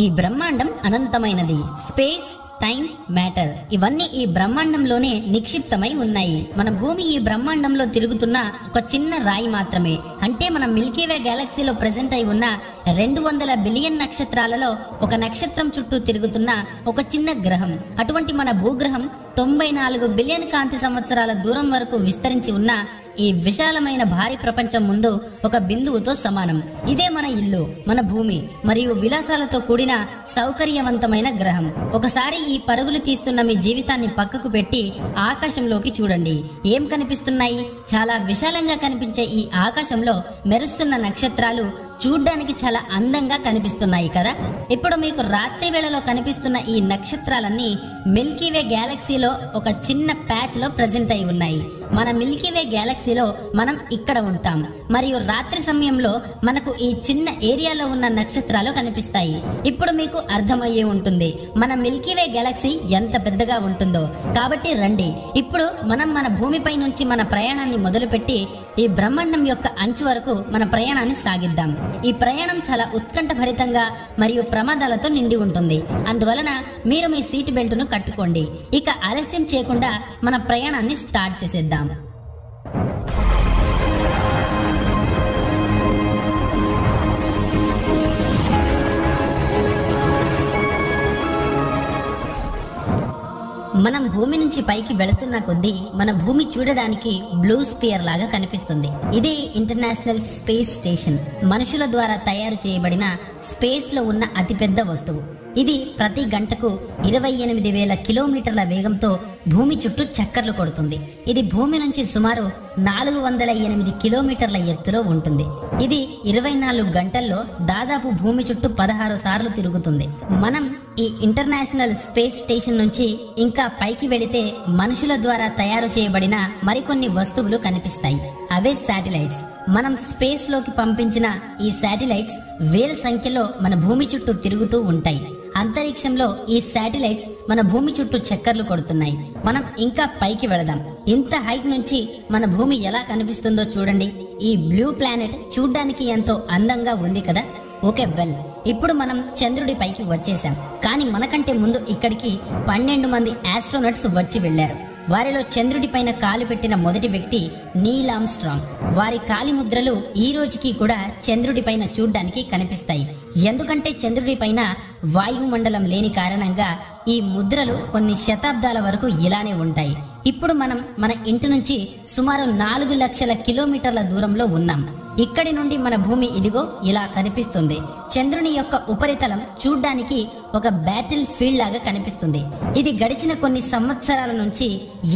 ఈ బ్రహ్మాండం అనంతమైనది. Space, time, matter ఇవన్నీ ఈ బ్రహ్మాండంలోనే నిక్షిప్తమై ఉన్నాయి. మన భూమి ఈ బ్రహ్మాండంలో తిరుగుతున్న ఒక చిన్న రాయి మాత్రమే. అంటే మన మిల్కీవే గెలాక్సీలో ప్రెజెంట్ అయి ఉన్న 200 బిలియన్ నక్షత్రాలలో ఒక నక్షత్రం చుట్టూ తిరుగుతున్న ఒక చిన్న గ్రహం. అటువంటి మన భూగ్రహం 94 బిలియన్ కాంతి సంవత్సరాల దూరం వరకు విస్తరించి ఉన్న ఈ విశాలమైన భారీ ప్రపంచం ముందు ఒక బిందువుతో సమానం. ఇదే మన ఇల్లు, మన భూమి మరియు విలాసాలతో కూడిన సౌకర్యవంతమైన గ్రహం. ఒకసారి ఈ పరుగులు తీస్తున్న మీ జీవితాన్ని పక్కకు పెట్టి ఆకాశంలోకి చూడండి. ఏం కనిపిస్తున్నాయి? చాలా విశాలంగా కనిపించే ఈ ఆకాశంలో మెరుస్తున్న నక్షత్రాలు చూడ్డానికి చాలా అందంగా కనిపిస్తున్నాయి కదా. ఇప్పుడు మీకు రాత్రి వేళలో కనిపిస్తున్న ఈ నక్షత్రాలన్నీ మిల్కీవే గ్యాలక్సీలో ఒక చిన్న ప్యాచ్ లో ప్రెజెంట్ అయి ఉన్నాయి. మన మిల్కీవే గ్యాలక్సీలో మనం ఇక్కడ ఉంటాం మరియు రాత్రి సమయంలో మనకు ఈ చిన్న ఏరియాలో ఉన్న నక్షత్రాలు కనిపిస్తాయి. ఇప్పుడు మీకు అర్థమయ్యే ఉంటుంది మన మిల్కీవే గ్యాలక్సీ ఎంత పెద్దగా ఉంటుందో. కాబట్టి రండి, ఇప్పుడు మనం మన భూమిపై నుంచి మన ప్రయాణాన్ని మొదలుపెట్టి ఈ బ్రహ్మాండం యొక్క అంచు వరకు మన ప్రయాణాన్ని సాగిద్దాం. ఈ ప్రయాణం చాలా ఉత్కంఠభరితంగా మరియు ప్రమాదాలతో నిండి ఉంటుంది. అందువలన మీరు మీ సీట్ బెల్ట్ను కట్టుకోండి. ఇక ఆలస్యం చేయకుండా మన ప్రయాణాన్ని స్టార్ట్ చేసేద్దాం. మనం భూమి నుంచి పైకి వెళుతున్న కొద్దీ మన భూమి చూడడానికి బ్లూ స్పియర్ లాగా కనిపిస్తుంది. ఇదే ఇంటర్నేషనల్ స్పేస్ స్టేషన్. మనుషుల ద్వారా తయారు చేయబడిన స్పేస్ లో ఉన్న అతిపెద్ద వస్తువు. ఇది ప్రతి గంటకు 28,000 కిలోమీటర్ల వేగంతో భూమి చుట్టూ చక్కర్లు కొడుతుంది. ఇది భూమి నుంచి సుమారు 408 కిలోమీటర్ల ఎత్తులో ఉంటుంది. ఇది 24 గంటల్లో దాదాపు భూమి చుట్టూ 16 సార్లు తిరుగుతుంది. మనం ఈ ఇంటర్నేషనల్ స్పేస్ స్టేషన్ నుంచి ఇంకా పైకి వెళితే మనుషుల ద్వారా తయారు చేయబడిన మరికొన్ని వస్తువులు కనిపిస్తాయి. అవే శాటిలైట్స్. మనం స్పేస్ లోకి పంపించిన ఈ శాటిలైట్స్ వేల సంఖ్యలో మన భూమి చుట్టూ తిరుగుతూ ఉంటాయి. అంతరిక్షంలో ఈ శాటిలైట్స్ మన భూమి చుట్టూ చక్కర్లు కొడుతున్నాయి. మనం ఇంకా పైకి వెళదాం. ఇంత హైట్ నుంచి మన భూమి ఎలా కనిపిస్తుందో చూడండి. ఈ బ్లూ ప్లానెట్ చూడ్డానికి ఎంతో అందంగా ఉంది కదా. ఓకే, వెల్, ఇప్పుడు మనం చంద్రుడి పైకి వచ్చేసాం. కానీ మనకంటే ముందు ఇక్కడికి 12 మంది ఆస్ట్రోనట్స్ వచ్చి వెళ్లారు. వారిలో చంద్రుడి పైన కాలు పెట్టిన మొదటి వ్యక్తి నీల్ ఆర్మ్స్ట్రాంగ్. వారి కాలి ముద్రలు ఈ రోజుకి కూడా చంద్రుడి పైన చూడ్డానికి కనిపిస్తాయి. ఎందుకంటే చంద్రుడి పైన వాయుమండలం లేని కారణంగా ఈ ముద్రలు కొన్ని శతాబ్దాల వరకు ఇలానే ఉంటాయి. ఇప్పుడు మనం మన ఇంటి నుంచి సుమారు 4 లక్షల కిలోమీటర్ల దూరంలో ఉన్నాం. ఇక్కడి నుండి మన భూమి ఇదిగో ఇలా కనిపిస్తుంది. చంద్రుని యొక్క ఉపరితలం చూడ్డానికి ఒక బ్యాటిల్ ఫీల్డ్ లాగా కనిపిస్తుంది. ఇది గడిచిన కొన్ని సంవత్సరాల నుంచి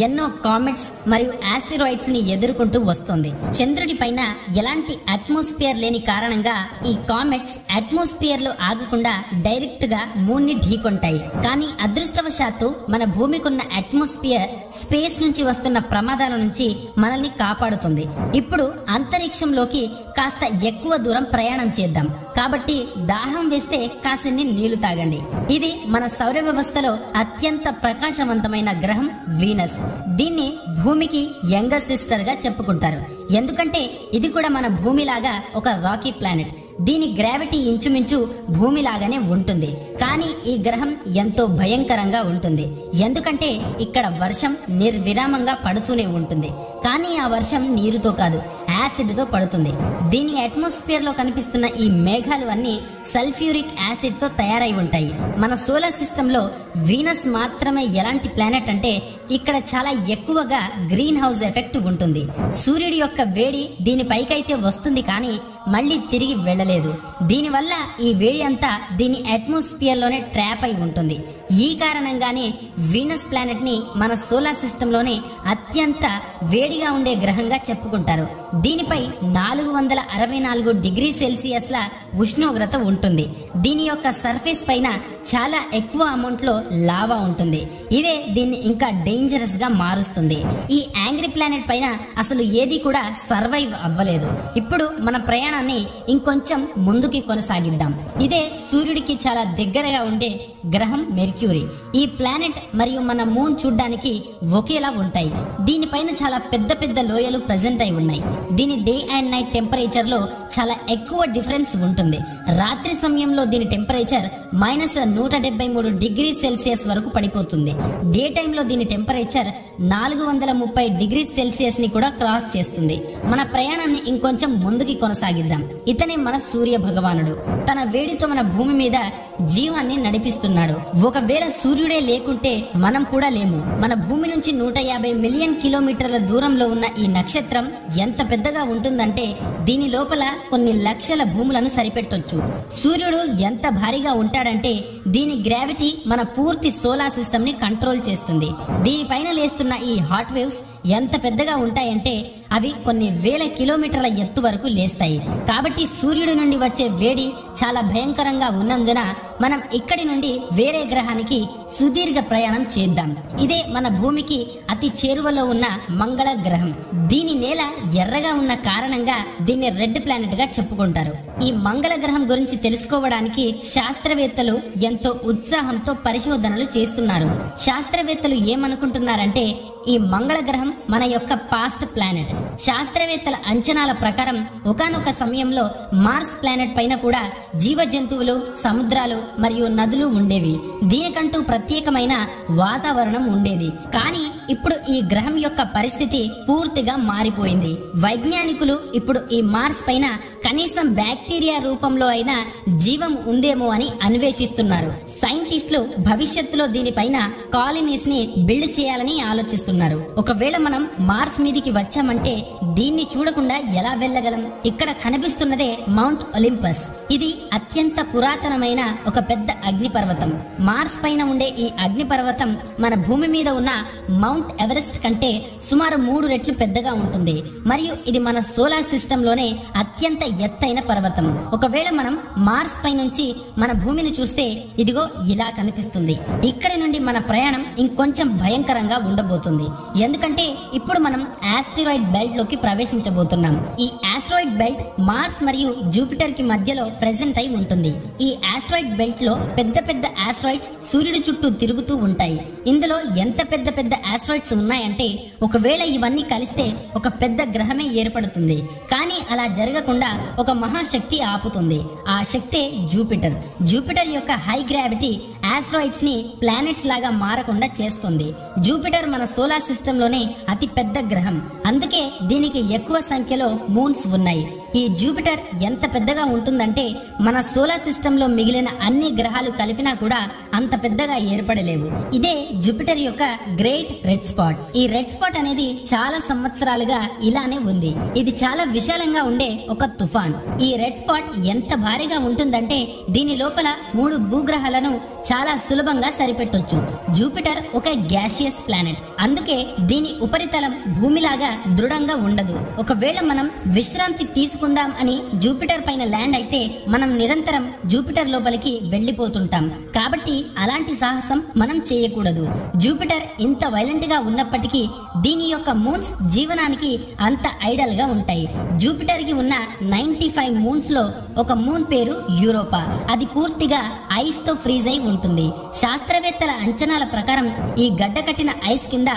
ఎన్నో కామెట్స్ మరియు ఆస్టెరాయిడ్స్ ని ఎదుర్కొంటూ వస్తుంది. చంద్రుడి పైన ఎలాంటి అట్మాస్ఫియర్ లేని కారణంగా ఈ కామెట్స్ అట్మాస్ఫియర్ లో ఆగకుండా డైరెక్ట్ గా మూన్ ని ఢీకొంటాయి. కానీ అదృష్టవశాత్తు మన భూమికున్న అట్మాస్ఫియర్ స్పేస్ నుంచి వస్తున్న ప్రమాదాల నుంచి మనల్ని కాపాడుతుంది. ఇప్పుడు అంతరిక్షంలోకి కాస్త ఎక్కువ దూరం ప్రయాణం చేద్దాం. కాబట్టి దాహం వేస్తే కాసిన్ని నీళ్లు తాగండి. ఇది మన సౌర వ్యవస్థలో అత్యంత ప్రకాశవంతమైన గ్రహం వీనస్. దీన్ని భూమికి యంగర్ సిస్టర్ గా చెప్పుకుంటారు. ఎందుకంటే ఇది కూడా మన భూమిలాగా ఒక రాకీ ప్లానెట్. దీని గ్రావిటీ ఇంచుమించు భూమిలాగానే ఉంటుంది. కానీ ఈ గ్రహం ఎంతో భయంకరంగా ఉంటుంది. ఎందుకంటే ఇక్కడ వర్షం నిర్విరామంగా పడుతూనే ఉంటుంది. కానీ ఆ వర్షం నీరుతో కాదు, యాసిడ్ తో పడుతుంది. దీని అట్మాస్ఫియర్ లో కనిపిస్తున్న ఈ మేఘాలు అన్ని సల్ఫ్యూరిక్ యాసిడ్ తో తయారై ఉంటాయి. మన సోలార్ సిస్టమ్ లో వీనస్ మాత్రమే ఎలాంటి ప్లానెట్ అంటే ఇక్కడ చాలా ఎక్కువగా గ్రీన్ హౌస్ ఎఫెక్ట్ ఉంటుంది. సూర్యుడి యొక్క వేడి దీని పైకైతే వస్తుంది కానీ మళ్ళీ తిరిగి వెళ్ళలేదు. దీనివల్ల ఈ వేడి అంతా దీని అట్మాస్ఫియర్ లోనే ట్రాప్ అయి ఉంటుంది. ఈ కారణంగానే వీనస్ ప్లానెట్ ని మన సోలార్ సిస్టమ్ లోనే అత్యంత వేడిగా ఉండే గ్రహంగా చెప్పుకుంటారు. దీనిపై 464 డిగ్రీ సెల్సియస్ ల ఉష్ణోగ్రత ఉంటుంది. దీని యొక్క సర్ఫేస్ పైన చాలా ఎక్కువ అమౌంట్ లో లావా ఉంటుంది. ఇదే దీన్ని ఇంకా డేంజరస్ గా మారుస్తుంది. ఈ యాంగ్రీ ప్లానెట్ పైన అసలు ఏది కూడా సర్వైవ్ అవ్వలేదు. ఇప్పుడు మన ప్రయాణాన్ని ఇంకొంచెం ముందుకి కొనసాగిద్దాం. ఇదే సూర్యుడికి చాలా దగ్గరగా ఉండే గ్రహం మెర్క్యూరీ. ఈ ప్లానెట్ మరియు మన మూన్ చూడ్డానికి ఒకేలా ఉంటాయి. దీనిపైన చాలా పెద్ద పెద్ద లోయలు ప్రెజెంట్ అయి ఉన్నాయి. దీని డే అండ్ నైట్ టెంపరేచర్ లో చాలా ఎక్కువ డిఫరెన్స్ ఉంటుంది. రాత్రి సమయంలో దీని టెంపరేచర్ -173 వరకు పడిపోతుంది. డే టైంలో దీని టెంపరేచర్ 430 ని కూడా క్రాస్ చేస్తుంది. మన ప్రయాణాన్ని ఇంకొంచెం ముందుకి కొనసాగిద్దాం. ఇతనే మన సూర్య భగవానుడు. తన వేడితో మన భూమి మీద జీవాన్ని నడిపిస్తున్నాడు. ఒకవేళ సూర్యుడే లేకుంటే మనం కూడా లేము. మన భూమి నుంచి 150 మిలియన్ కిలోమీటర్ల దూరంలో ఉన్న ఈ నక్షత్రం ఎంత పెద్దగా ఉంటుందంటే దీని లోపల కొన్ని లక్షల భూములను సరిపెట్టొచ్చు. సూర్యుడు ఎంత భారీగా ఉంటాడంటే దీని గ్రావిటీ మన పూర్తి సోలార్ సిస్టమ్ ని కంట్రోల్ చేస్తుంది. దీనిపైన లేస్తున్న ఈ హాట్ వేవ్స్ ఎంత పెద్దగా ఉంటాయంటే అవి కొన్ని వేల కిలోమీటర్ల ఎత్తు వరకు లేస్తాయి. కాబట్టి సూర్యుడి నుండి వచ్చే వేడి చాలా భయంకరంగా ఉన్నందున మనం ఇక్కడి నుండి వేరే గ్రహానికి సుదీర్ఘ ప్రయాణం చేద్దాం. ఇదే మన భూమికి అతి చేరువలో ఉన్న మంగళ గ్రహం. దీని నేల ఎర్రగా ఉన్న కారణంగా దీన్ని రెడ్ ప్లానెట్ గా చెప్పుకుంటారు. ఈ మంగళ గ్రహం గురించి తెలుసుకోవడానికి శాస్త్రవేత్తలు ఎంతో ఉత్సాహంతో పరిశోధనలు చేస్తున్నారు. శాస్త్రవేత్తలు ఏమనుకుంటున్నారంటే ఈ మంగళ గ్రహం మన యొక్క పాస్ట్ ప్లానెట్. శాస్త్రవేత్తల అంచనాల ప్రకారం ఒకానొక సమయంలో మార్స్ ప్లానెట్ పైన కూడా జీవ జంతువులు, సముద్రాలు మరియు నదులు ఉండేవి. దీనికంటూ ప్రత్యేకమైన వాతావరణం ఉండేది. కానీ ఇప్పుడు ఈ గ్రహం యొక్క పరిస్థితి పూర్తిగా మారిపోయింది. వైజ్ఞానికులు ఇప్పుడు ఈ మార్స్ పైన కనీసం బ్యాక్టీరియా రూపంలో అయినా జీవం ఉందేమో అని అన్వేషిస్తున్నారు. సైంటిస్టులు భవిష్యత్తులో దీనిపైన కాలనీస్ ని బిల్డ్ చేయాలని ఆలోచిస్తున్నారు. ఒకవేళ మనం మార్స్ మీదికి వచ్చామంటే దీన్ని చూడకుండా ఎలా వెళ్ళగలం? ఇక్కడ కనిపిస్తున్నదే మౌంట్ ఒలింపస్. ఇది అత్యంత పురాతనమైన ఒక పెద్ద అగ్నిపర్వతం. మార్స్ పైన ఉండే ఈ అగ్నిపర్వతం మన భూమి మీద ఉన్న మౌంట్ ఎవరెస్ట్ కంటే సుమారు 3 రెట్లు పెద్దగా ఉంటుంది. మరియు ఇది మన సోలార్ సిస్టమ్ లోనే అత్యంత ఎత్తైన పర్వతం. ఒకవేళ మనం మార్స్ పై నుంచి మన భూమిని చూస్తే ఇదిగో ఇలా కనిపిస్తుంది. ఇక్కడి నుండి మన ప్రయాణం ఇంకొంచెం భయంకరంగా ఉండబోతుంది. ఎందుకంటే ఇప్పుడు మనం ఆస్టరాయిడ్ బెల్ట్ లోకి ప్రవేశించబోతున్నాం. ఈ ఆస్టరాయిడ్ బెల్ట్ మార్స్ మరియు జూపిటర్ కి మధ్యలో ప్రెజెంట్ అయి ఉంటుంది. ఈ ఆస్టరాయిడ్ బెల్ట్ లో పెద్ద పెద్ద ఆస్ట్రాయిడ్స్ సూర్యుడి చుట్టూ తిరుగుతూ ఉంటాయి. ఇందులో ఎంత పెద్ద పెద్ద ఆస్ట్రాయిడ్స్ ఉన్నాయంటే ఒకవేళ ఇవన్నీ కలిస్తే ఒక పెద్ద గ్రహమే ఏర్పడుతుంది. కానీ అలా జరగకుండా ఒక మహాశక్తి ఆపుతుంది. ఆ శక్తే జూపిటర్. జూపిటర్ యొక్క హై గ్రావిటీ ఆస్ట్రాయిడ్స్ ని ప్లానెట్స్ లాగా మారకుండా చేస్తుంది. జూపిటర్ మన సోలార్ సిస్టమ్ లోనే అతి పెద్ద గ్రహం. అందుకే దీనికి ఎక్కువ సంఖ్యలో మూన్స్ ఉన్నాయి. ఈ జూపిటర్ ఎంత పెద్దగా ఉంటుందంటే మన సోలార్ సిస్టమ్ లో మిగిలిన అన్ని గ్రహాలు కలిపినా కూడా అంత పెద్దగా ఏర్పడలేవు. ఇదే జూపిటర్ యొక్క గ్రేట్ రెడ్ స్పాట్. ఈ రెడ్ స్పాట్ అనేది చాలా సంవత్సరాలుగా ఇలానే ఉంది. ఇది చాలా విశాలంగా ఉండే ఒక తుఫాన్. ఈ రెడ్ స్పాట్ ఎంత భారీగా ఉంటుందంటే దీని లోపల 3 భూగ్రహాలను చాలా సులభంగా సరిపెట్టొచ్చు. జూపిటర్ ఒక గ్యాసియస్ ప్లానెట్. అందుకే దీని ఉపరితలం భూమిలాగా దృఢంగా ఉండదు. ఒకవేళ మనం విశ్రాంతి తీసుకుందాం అని జూపిటర్ పైన ల్యాండ్ అయితే మనం నిరంతరం జూపిటర్ లోపలికి వెళ్లిపోతుంటాం. కాబట్టి అలాంటి సాహసం మనం చేయకూడదు. జూపిటర్ ఇంత వైలెంట్ గా ఉన్నప్పటికీ దీని యొక్క మూన్స్ జీవనానికి అంత ఐడల్ గా ఉంటాయి. జూపిటర్ కి ఉన్న 95 మూన్స్ లో ఒక మూన్ పేరు యూరోపా. అది పూర్తిగా ఐస్ తో ఫ్రీజ్ అయి ఉంటుంది. శాస్త్రవేత్తల అంచనాల ప్రకారం ఈ గడ్డ కట్టిన ఐస్ కింద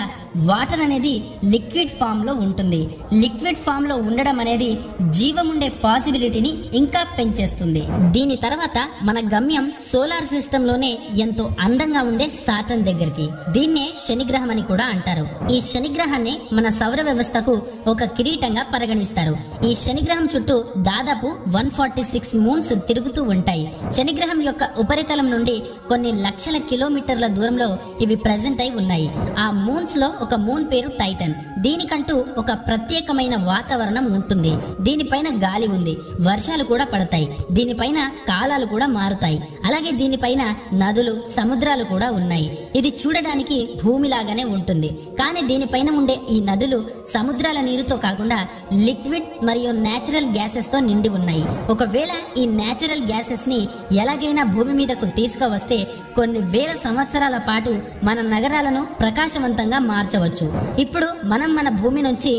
వాటర్ అనేది లిక్విడ్ ఫామ్ లో ఉంటుంది. లిక్విడ్ ఫామ్ లో ఉండడం అనేది జీవం ఉండే పాసిబిలిటీని ఇంకా పెంచేస్తుంది. దీని తర్వాత మన గమ్యం సోలార్ సిస్టమ్ లోనే ఎంతో అందంగా ఉండే సాటర్న్ దగ్గరికి. దీన్నే శనిగ్రహం అని కూడా అంటారు. ఈ శనిగ్రహాన్ని మన సౌర వ్యవస్థకు ఒక కిరీటంగా పరిగణిస్తారు. ఈ శనిగ్రహం చుట్టూ దాదాపు 146 మూన్స్ తిరుగుతూ ఉంటాయి. శనిగ్రహం యొక్క ఉపరితలం నుండి కొన్ని లక్షల కిలోమీటర్ల దూరంలో ఇవి ప్రెజెంట్ అయి ఉన్నాయి. ఆ మూన్స్ లో ఒక మూన్ పేరు టైటన్. దీనికంటూ ఒక ప్రత్యేకమైన వాతావరణం ఉంటుంది. దీనిపైన గాలి ఉంది, వర్షాలు కూడా పడతాయి. దీనిపైన కాలాలు కూడా మారుతాయి. అలాగే దీనిపైన నదులు, సముద్రాలు కూడా ఉన్నాయి. ఇది చూడడానికి భూమిలాగానే ఉంటుంది. కానీ దీనిపైన ఉండే ఈ నదులు సముద్రాల నీరుతో కాకుండా లిక్విడ్ మరియు నేచురల్ గ్యాసెస్ తో నిండి ఉన్నాయి. ఒకవేళ ఈ నేచురల్ గ్యాసెస్ ని ఎలాగైనా భూమి మీదకు తీసుకువస్తే కొన్ని వేల సంవత్సరాల పాటు మన నగరాలను ప్రకాశవంతంగా మార్చవచ్చు. ఇప్పుడు మనం మన భూమి నుంచి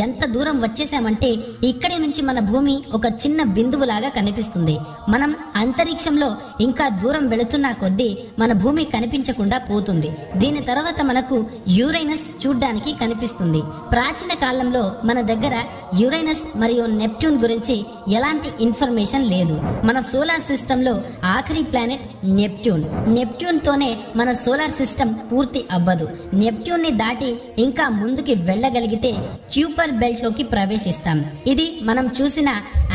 ఎంత దూరం వచ్చేసామంటే ఇక్కడి నుంచి మన భూమి ఒక చిన్న బిందువులాగా కనిపిస్తుంది. మనం అంతరిక్షంలో ఇంకా దూరం వెళుతున్న కొద్దీ మన భూమి కనిపించకుండా పోతుంది. దీని తర్వాత మనకు యురేనస్ చూడ్డానికి కనిపిస్తుంది. ప్రాచీన కాలంలో మన దగ్గర యురేనస్ మరియు నెప్ట్యూన్ గురించి ఎలాంటి ఇన్ఫర్మేషన్ లేదు. మన సోలార్ సిస్టమ్ లో ఆఖరి ప్లానెట్ నెప్ట్యూన్ తోనే మన సోలార్ సిస్టమ్ పూర్తి అవ్వదు. నెప్ట్యూన్ ని దాటి ఇంకా ముందుకి వెళ్ళగలిగితే క్యూపర్ బెల్ట్ లోకి ప్రవేశిస్తాం. ఇది మనం చూసిన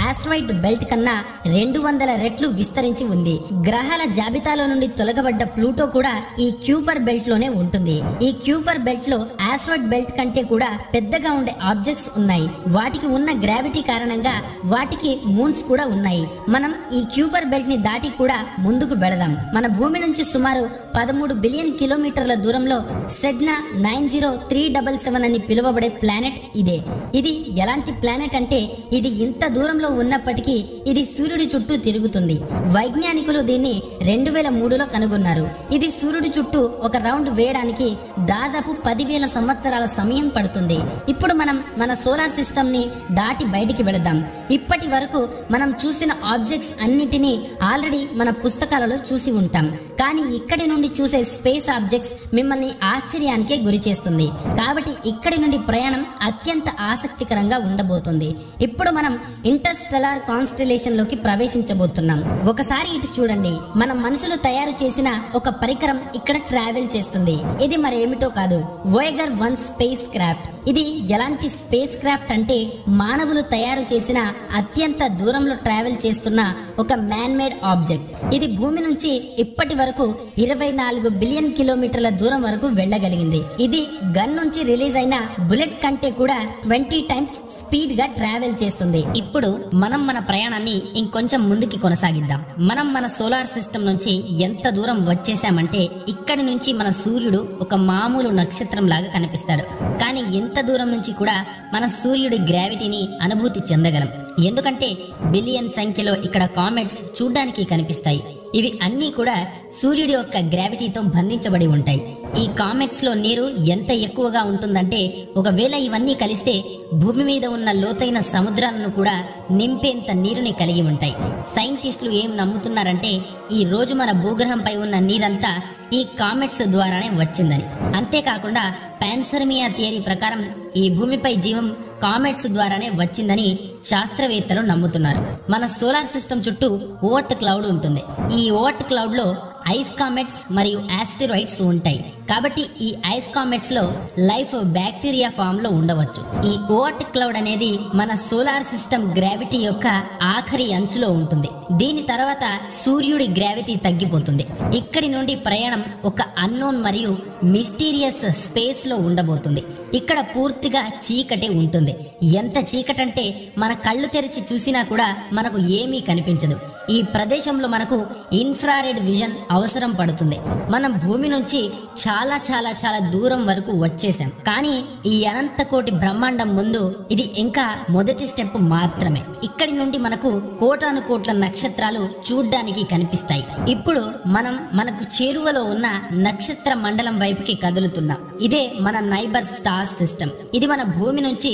ఆస్ట్రాయిడ్ బెల్ట్ కన్నా 200 రెట్లు విస్తరించి ఉంది. గ్రహాల జాబితాలో నుండి తొలగబడ్డ ప్లూటో కూడా ఈ క్యూపర్ బెల్ట్ లోనే ఉంటుంది. ఈ క్యూపర్ బెల్ట్ లో ఆస్ట్రాయిడ్ బెల్ట్ కంటే కూడా పెద్దగా ఉండే ఆబ్జెక్ట్స్ ఉన్నాయి. వాటికి ఉన్న గ్రావిటీ కారణంగా వాటికి మూన్స్ కూడా ఉన్నాయి. మనం ఈ క్యూపర్ బెల్ట్ ని దాటి కూడా ముందుకు వెళదాం. మన భూమి నుంచి సుమారు 13 బిలియన్ కిలోమీటర్ల దూరంలో సెడ్నా 90377 అని పిలువబడే ప్లానెట్ ఇదే. ఇది ఎలాంటి ప్లానెట్ అంటే ఇది ఇంత దూరంలో ఉన్నప్పటికీ ఇది సూర్యుడి చుట్టూ తిరుగుతుంది. వైజ్ఞానికులు దీన్ని 2003లో కనుగొన్నారు. ఇది సూర్యుడి చుట్టూ ఒక రౌండ్ వేయడానికి దాదాపు 10,000 సంవత్సరాల సమయం పడుతుంది. ఇప్పుడు మనం మన సోలార్ సిస్టమ్ ని దాటి బయటికి వెళదాం. ఇప్పటి వరకు మనం చూసిన ఆబ్జెక్ట్స్ అన్నిటినీ ఆల్రెడీ మన పుస్తకాలలో చూసి ఉంటాం. కానీ ఇక్కడి నుండి చూసే స్పేస్ ఆబ్జెక్ట్స్ మిమ్మల్ని ఆశ్చర్యానికే గురి చేస్తుంది. కాబట్టి ఇక్కడి నుండి ప్రయాణం అత్యంత ఆసక్తికరంగా ఉండబోతుంది. ఇప్పుడు మనం ఇంటర్స్టెల్లార్ కాన్స్టెలేషన్ లోకి ప్రవేశించబోతున్నాం. ఒకసారి ఇటు చూడండి. మన మనుషులు తయారు చేసిన ఒక పరికరం ఇక్కడ ట్రావెల్ చేస్తుంది. ఇది మరేమిటో కాదు, వోయేగర్ 1 స్పేస్ క్రాఫ్ట్. ఇది ఎలాంటి స్పేస్ క్రాఫ్ట్ అంటే మానవులు తయారు చేసిన అత్యంత దూరంలో ట్రావెల్ చేస్తున్న ఒక మ్యాన్ మేడ్ ఆబ్జెక్ట్. ఇది భూమి నుంచి ఇప్పటి వరకు 24 బిలియన్ కిలోమీటర్ల దూరం వరకు వెళ్ళగలిగింది. ఇది గన్ నుంచి రిలీజ్ అయిన బుల్లెట్ కంటే కూడా 20 టైమ్స్ స్పీడ్ గా ట్రావెల్ చేస్తుంది. ఇప్పుడు మనం మన ప్రయాణాన్ని ఇంకొంచెం ముందుకి కొనసాగిద్దాం. మనం మన సోలార్ సిస్టమ్ నుంచి ఎంత దూరం వచ్చేసామంటే ఇక్కడి నుంచి మన సూర్యుడు ఒక మామూలు నక్షత్రం లాగా కనిపిస్తాడు. కానీ ఎంత దూరం నుంచి కూడా మన సూర్యుడి గ్రావిటీని అనుభూతి చెందగలం. ఎందుకంటే బిలియన్ సంఖ్యలో ఇక్కడ కామెట్స్ చూడ్డానికి కనిపిస్తాయి. ఇవి అన్నీ కూడా సూర్యుడి యొక్క గ్రావిటీతో బంధించబడి ఉంటాయి. ఈ కామెట్స్ లో నీరు ఎంత ఎక్కువగా ఉంటుందంటే ఒకవేళ ఇవన్నీ కలిస్తే భూమి మీద ఉన్న లోతైన సముద్రాలను కూడా నింపేంత నీరుని కలిగి ఉంటాయి. సైంటిస్టులు ఏం నమ్ముతున్నారంటే ఈ రోజు మన భూగ్రహంపై ఉన్న నీరంతా ఈ కామెట్స్ ద్వారానే వచ్చిందని. అంతేకాకుండా పాన్సర్మియా థియరీ ప్రకారం ఈ భూమిపై జీవం కామెట్స్ ద్వారానే వచ్చిందని శాస్త్రవేత్తలు నమ్ముతున్నారు. మన సోలార్ సిస్టమ్ చుట్టూ ఓట్ క్లౌడ్ ఉంటుంది. ఈ ఓట్ క్లౌడ్ లో ఐస్ కామెట్స్ మరియు ఆస్టెరాయిడ్స్ ఉంటాయి. కాబట్టి ఈ ఐస్ కామెట్స్ లో లైఫ్ బ్యాక్టీరియా ఫామ్ లో ఉండవచ్చు. ఈ ఓట్ క్లౌడ్ అనేది మన సోలార్ సిస్టమ్ గ్రావిటీ యొక్క ఆఖరి అంచులో ఉంటుంది. దీని తర్వాత సూర్యుడి గ్రావిటీ తగ్గిపోతుంది. ఇక్కడి నుండి ప్రయాణం ఒక అన్నోన్ మరియు మిస్టీరియస్ స్పేస్ లో ఉండబోతుంది. ఇక్కడ పూర్తిగా చీకటి ఉంటుంది. ఎంత చీకటంటే మన కళ్ళు తెరిచి చూసినా కూడా మనకు ఏమీ కనిపించదు. ఈ ప్రదేశంలో మనకు ఇన్ఫ్రారెడ్ విజన్ అవసరం పడుతుంది. మనం భూమి నుంచి చాలా చాలా చాలా దూరం వరకు వచ్చేసాం. కానీ ఈ అనంత కోటి బ్రహ్మాండం ముందు ఇది ఇంకా మొదటి స్టెప్ మాత్రమే. ఇక్కడి నుండి మనకు కోటాను కోట్ల నక్షత్రాలు చూడ్డానికి కనిపిస్తాయి. ఇప్పుడు మనం మనకు చేరువలో ఉన్న నక్షత్ర మండలం వైపుకి కదులుతున్నాం. ఇదే మన నైబర్ స్టార్ సిస్టమ్. ఇది మన భూమి నుంచి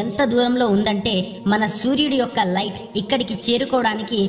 ఎంత దూరంలో ఉందంటే మన సూర్యుడి యొక్క లైట్ ఇక్కడికి చేరుకోవడానికి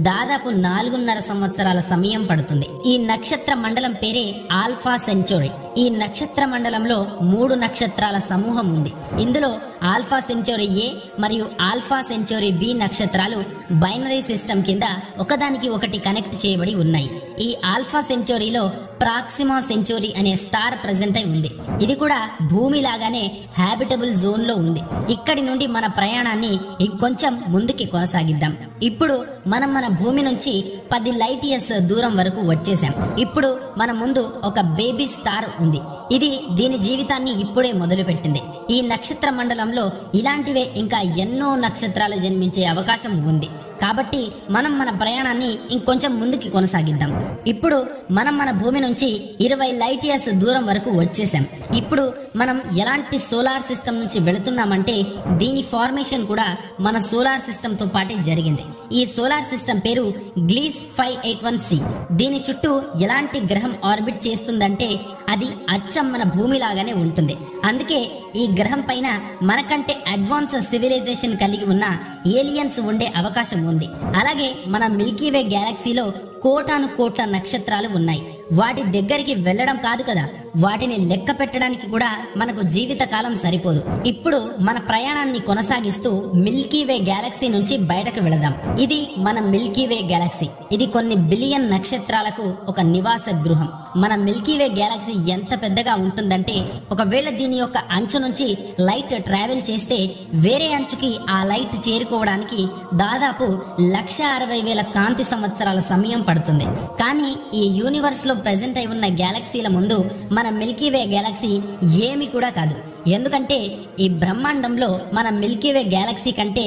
దాదాపు 4.5 సంవత్సరాల సమయం పడుతుంది. ఈ నక్షత్ర మండలం పేరే ఆల్ఫా సెంచురీ. ఈ నక్షత్ర మండలంలో 3 నక్షత్రాల సమూహం ఉంది. ఇందులో ఆల్ఫా సెంచురీ ఏ మరియు ఆల్ఫా సెంచురీ బి నక్షత్రాలు బైనరీ సిస్టమ్ కింద ఒకదానికి ఒకటి కనెక్ట్ చేయబడి ఉన్నాయి. ఈ ఆల్ఫా సెంచురీలో ప్రాక్సిమా సెంచురీ అనే స్టార్ ప్రెజెంట్ అయి ఉంది. ఇది కూడా భూమి లాగానే హ్యాబిటబుల్ జోన్ లో ఉంది. ఇక్కడి నుండి మన ప్రయాణాన్ని ఇంకొంచెం ముందుకి కొనసాగిద్దాం. ఇప్పుడు మనం మన భూమి నుంచి 10 లైట్ ఇయర్స్ దూరం వరకు వచ్చేసాం. ఇప్పుడు మన ముందు ఒక బేబీ స్టార్ ఉంది. ఇది దీని జీవితాన్ని ఇప్పుడే మొదలుపెట్టింది. ఈ నక్షత్ర మండలంలో ఇలాంటివే ఇంకా ఎన్నో నక్షత్రాలు జన్మించే అవకాశం ఉంది. కాబట్టి మనం మన ప్రయాణాన్ని ఇంకొంచెం ముందుకి కొనసాగిద్దాం. ఇప్పుడు మనం మన భూమి నుంచి 20 లైట్ ఇయర్స్ దూరం వరకు వచ్చేసాం. ఇప్పుడు మనం ఎలాంటి సోలార్ సిస్టమ్ నుంచి వెళుతున్నామంటే దీని ఫార్మేషన్ కూడా మన సోలార్ సిస్టమ్ తో పాటే జరిగింది. ఈ సోలార్ సిస్టమ్ పేరు గ్లీస్ 581c. దీని చుట్టూ ఎలాంటి గ్రహం ఆర్బిట్ చేస్తుందంటే అది అచ్చం మన భూమి లాగానే ఉంటుంది. అందుకే ఈ గ్రహం పైన మనకంటే అడ్వాన్స్ సివిలైజేషన్ కలిగి ఉన్న ఏలియన్స్ ఉండే అవకాశం ఉంది. అలాగే మన మిల్కీవే గ్యాలక్సీలో కోటాను కోట్ల నక్షత్రాలు ఉన్నాయి. వాటి దగ్గరికి వెళ్ళడం కాదు కదా, వాటిని లెక్క పెట్టడానికి కూడా మనకు జీవిత కాలం సరిపోదు. ఇప్పుడు మన ప్రయాణాన్ని కొనసాగిస్తూ మిల్కీవే గ్యాలక్సీ నుంచి బయటకు వెళదాం. ఇది మన మిల్కీవే గ్యాలక్సీ. ఇది కొన్ని బిలియన్ నక్షత్రాలకు ఒక నివాస గృహం. మన మిల్కీవే గ్యాలక్సీ ఎంత పెద్దగా ఉంటుందంటే ఒకవేళ దీని యొక్క అంచు నుంచి లైట్ ట్రావెల్ చేస్తే వేరే అంచుకి ఆ లైట్ చేరుకోవడానికి దాదాపు 1,60,000 కాంతి సంవత్సరాల సమయం పడుతుంది. కానీ ఈ యూనివర్స్ లో ప్రెజెంట్ అయి ఉన్న గ్యాలక్సీల ముందు మన మిల్కీవే గ్యాలక్సీ ఏమి కూడా కాదు. ఎందుకంటే ఈ బ్రహ్మాండంలో మన మిల్కీవే గ్యాలక్సీ కంటే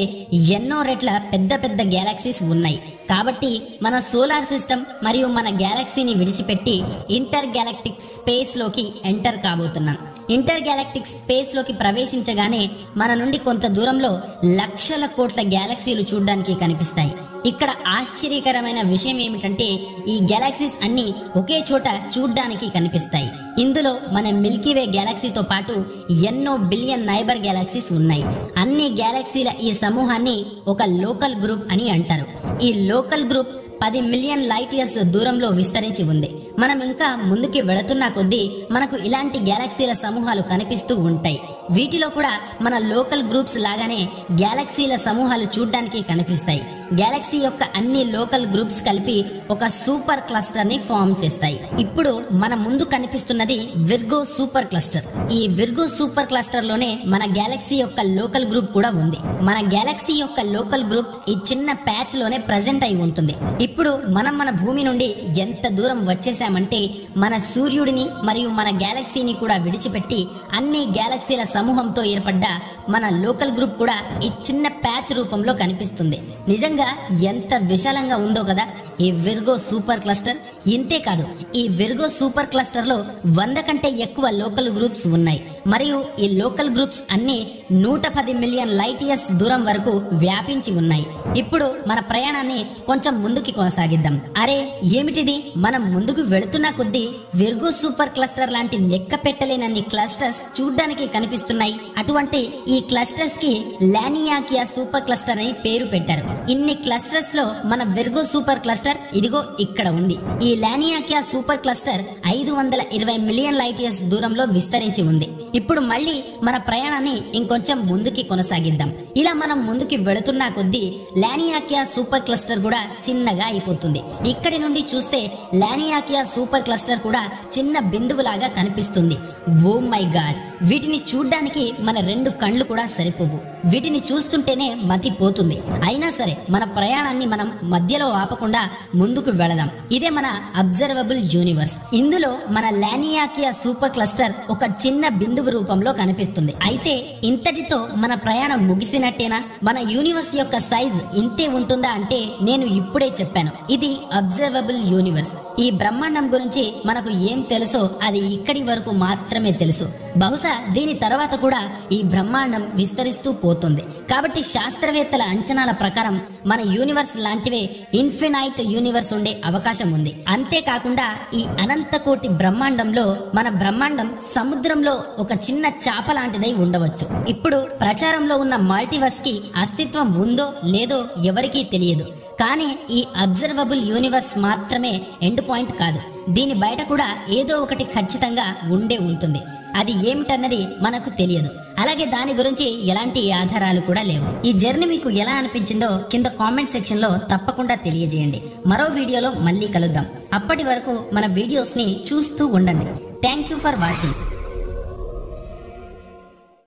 ఎన్నో రెట్ల పెద్ద పెద్ద గ్యాలక్సీస్ ఉన్నాయి. కాబట్టి మన సోలార్ సిస్టమ్ మరియు మన గ్యాలక్సీని విడిచిపెట్టి ఇంటర్ గ్యాలక్టిక్ స్పేస్ లోకి ఎంటర్ కాబోతున్నాం. ఇంటర్ గ్యాలక్టిక్ స్పేస్ లోకి ప్రవేశించగానే మన నుండి కొంత దూరంలో లక్షల కోట్ల గ్యాలక్సీలు చూడడానికి కనిపిస్తాయి. ఇక్కడ ఆశ్చర్యకరమైన విషయం ఏమిటంటే ఈ గ్యాలక్సీస్ అన్ని ఒకే చోట చూడ్డానికి కనిపిస్తాయి. ఇందులో మన మిల్కీవే గ్యాలక్సీతో పాటు ఎన్నో బిలియన్ నైబర్ గ్యాలక్సీస్ ఉన్నాయి. అన్ని గ్యాలక్సీల ఈ సమూహాన్ని ఒక లోకల్ గ్రూప్ అని అంటారు. ఈ local group 10 million light years దూరంలో విస్తరించి ఉంది. మనం ఇంకా ముందుకి వెళుతున్న కొద్దీ మనకు ఇలాంటి గ్యాలక్సీల సమూహాలు కనిపిస్తూ ఉంటాయి. వీటిలో కూడా మన లోకల్ గ్రూప్స్ లాగానే గ్యాలక్సీల సమూహాలు చూడడానికి కనిపిస్తాయి. గ్యాలక్సీ యొక్క అన్ని లోకల్ గ్రూప్స్ కలిపి ఒక సూపర్ క్లస్టర్ ని ఫామ్ చేస్తాయి. ఇప్పుడు మన ముందు కనిపిస్తున్నది విర్గో సూపర్ క్లస్టర్. ఈ విర్గో సూపర్ క్లస్టర్ లోనే మన గ్యాలక్సీ యొక్క లోకల్ గ్రూప్ కూడా ఉంది. మన గ్యాలక్సీ యొక్క లోకల్ గ్రూప్ ఈ చిన్న ప్యాచ్ లోనే ప్రెజెంట్ అయి ఉంటుంది. ఇప్పుడు మనం మన భూమి నుండి ఎంత దూరం వచ్చేసామంటే మన సూర్యుడిని మరియు మన గ్యాలక్సీని కూడా విడిచిపెట్టి అన్ని గ్యాలక్సీల సమూహంతో ఏర్పడ్డ మన లోకల్ గ్రూప్ కూడా ఈ చిన్న ప్యాచ్ రూపంలో కనిపిస్తుంది. నిజంగా ఎంత విశాలంగా ఉందో కదా ఈ విర్గో సూపర్ క్లస్టర్. ఇంతే కాదు, ఈ విర్గో సూపర్ క్లస్టర్ లో 100 కంటే ఎక్కువ లోకల్ గ్రూప్స్ ఉన్నాయి. మరియు ఈ లోకల్ గ్రూప్స్ అన్ని 110 మిలియన్ లైట్ ఇయర్స్ దూరం వరకు వ్యాపించి ఉన్నాయి. ఇప్పుడు మన ప్రయాణాన్ని కొంచెం ముందుకి కొనసాగిద్దాం. అరే ఏమిటిది, మనం ముందుకు వెళుతున్న కొద్దీ విర్గో సూపర్ క్లస్టర్ లాంటి లెక్క పెట్టలేనన్ని క్లస్టర్స్ చూడ్డానికి కనిపిస్తున్నాయి. అటువంటి ఈ క్లస్టర్స్ కి లానియాకియా సూపర్ క్లస్టర్ అని పేరు పెట్టారు. ఇన్ని క్లస్టర్స్ లో మన విర్గో సూపర్ క్లస్టర్ ఇదిగో ఇక్కడ ఉంది. ఈ Laniakea super cluster 520 million light years దూరంలో విస్తరించి ఉంది. ఇప్పుడు మళ్ళీ మన ప్రయాణాన్ని ఇంకొంచెం ముందుకి కొనసాగిద్దాం. ఇలా మనం ముందుకి వెళుతున్న కొద్దీ లానియాకియా సూపర్ క్లస్టర్ కూడా చిన్నగా అయిపోతుంది. ఇక్కడి నుండి చూస్తే లానియాకియా సూపర్ క్లస్టర్ కూడా చిన్న బిందువులాగా కనిపిస్తుంది. ఓ మై గాడ్, వీటిని చూడ్డానికి మన 2 కళ్ళు కూడా సరిపోవు. వీటిని చూస్తుంటేనే మతిపోతుంది. అయినా సరే మన ప్రయాణాన్ని మనం మధ్యలో ఆపకుండా ముందుకు వెళదాం. ఇదే మన అబ్జర్వబుల్ యూనివర్స్. ఇందులో మన లానియాకియా సూపర్ క్లస్టర్ ఒక చిన్న బిందువు రూపంలో కనిపిస్తుంది. అయితే ఇంతటితో మన ప్రయాణం ముగిసినట్టేనా? మన యూనివర్స్ యొక్క సైజ్ ఇంతే ఉంటుందా అంటే నేను ఇప్పుడే చెప్పాను, ఇది అబ్జర్వబుల్ యూనివర్స్. ఈ బ్రహ్మాండం గురించి మనకు ఏం తెలుసో అది ఇక్కడి వరకు మాత్రమే తెలుసు. బహుశా దీని తర్వాత కూడా ఈ బ్రహ్మాండం విస్తరిస్తూ పోతుంది. కాబట్టి శాస్త్రవేత్తల అంచనాల ప్రకారం మన యూనివర్స్ లాంటివే ఇన్ఫినైట్ యూనివర్స్ ఉండే అవకాశం ఉంది. అంతేకాకుండా ఈ అనంత కోటి బ్రహ్మాండంలో మన బ్రహ్మాండం సముద్రంలో ఒక చిన్న చాప లాంటిదై ఉండవచ్చు. ఇప్పుడు ప్రచారంలో ఉన్న మల్టీవర్స్ కి అస్తిత్వం ఉందో లేదో ఎవరికీ తెలియదు. కానీ ఈ అబ్జర్వబుల్ యూనివర్స్ మాత్రమే ఎండ్ పాయింట్ కాదు. దీని బయట కూడా ఏదో ఒకటి ఖచ్చితంగా ఉండే ఉంటుంది. అది ఏమిటన్నది మనకు తెలియదు. అలాగే దాని గురించి ఎలాంటి ఆధారాలు కూడా లేవు. ఈ జర్నీ మీకు ఎలా అనిపించిందో కింద కామెంట్ సెక్షన్ లో తప్పకుండా తెలియజేయండి. మరో వీడియోలో మళ్ళీ కలుద్దాం. అప్పటి వరకు మన వీడియోస్ ని చూస్తూ ఉండండి. Thank you for watching.